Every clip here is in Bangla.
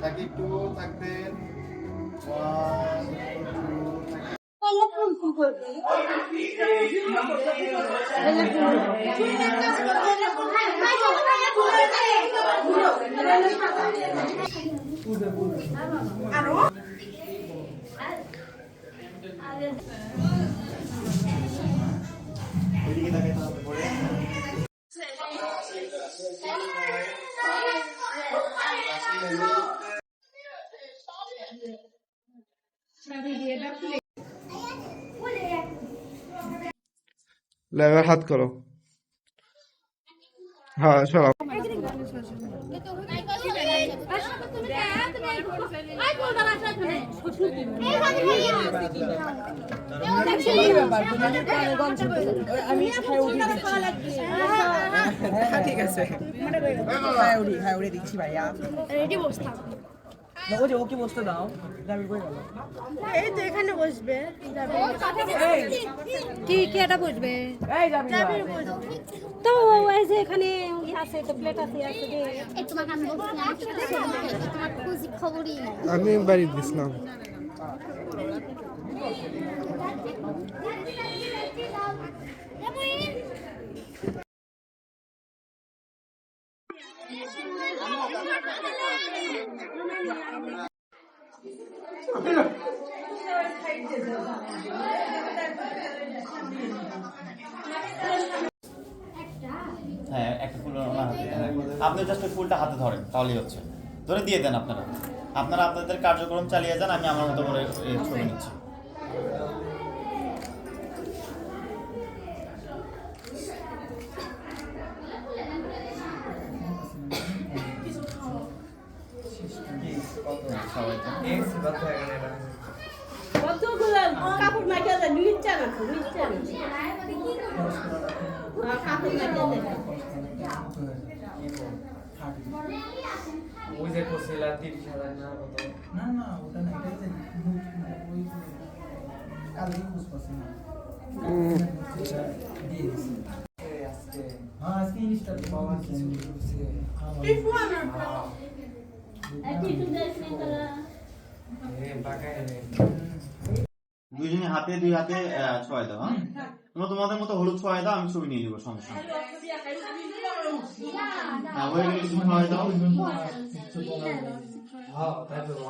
একটু থাকবেন। এবার হাত করো। হ্যাঁ সরাও। ঠিক আছে উড়ে দিচ্ছি ভাইয়া। ওকে বসতে দাও। এই তো এখানে বসবে কি কি এটা বসবে তো এই যে এখানে আছে তো প্লেট আছে আমি বাড়ি দিছিলাম। হ্যাঁ একটা ফুল ওনার হাতে, আপনি জাস্ট ফুলটা হাতে ধরেন তাহলেই হচ্ছে, ধরে দিয়ে দেন। আপনারা আপনাদের কার্যক্রম চালিয়ে যান, আমি আমার মতো করে ছবি নিচ্ছি। কাপড় মাইকা যায় নিচে না কাপড় মাইকা যায় ওই যে কোসেলা 30,000 না কত না না ওটা না এটা যে ওই কালকে খুশ করছে না দিয়ে দিছি আজকে হ্যাঁ আজকে ইনস্টা বাবা কিছু করছে এই ফোন দুইজনে হাতে দুই হাতে ছোঁয়া দাও। হ্যাঁ তোমরা তোমাদের মতো হলুদ ছোঁয়া দাও, আমি ছবি নিয়ে নেবো, সমস্যা নেই। হয়ে গেলে কিছু ছোঁয়া দাও।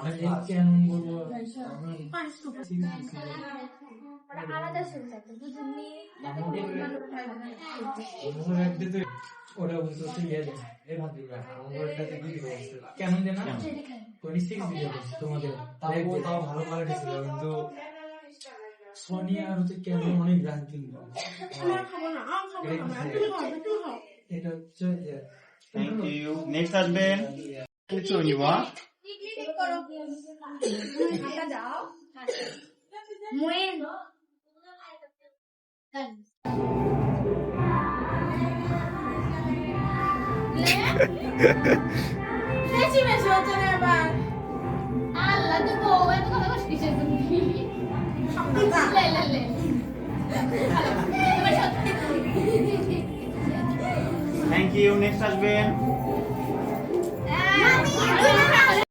অনেক কেন বলবো ওরা বলতো কেমন জানা 26 ভিডিও তোমাদের তাও ভালো কোয়ালিটি ছিল, কিন্তু সোনিয়া আর হচ্ছে কেমন অনেক রাঙ্কিং এটা হচ্ছে থ্যাংক ইউ। নেক্সট আসবেন কিছু নিবা বেশি বেশি হচ্ছে না এবার আল্লাহ তো বউ এত কথা কইছিস কিসের জন্য লে থ্যাংক ইউ। নেক্সট আসবেন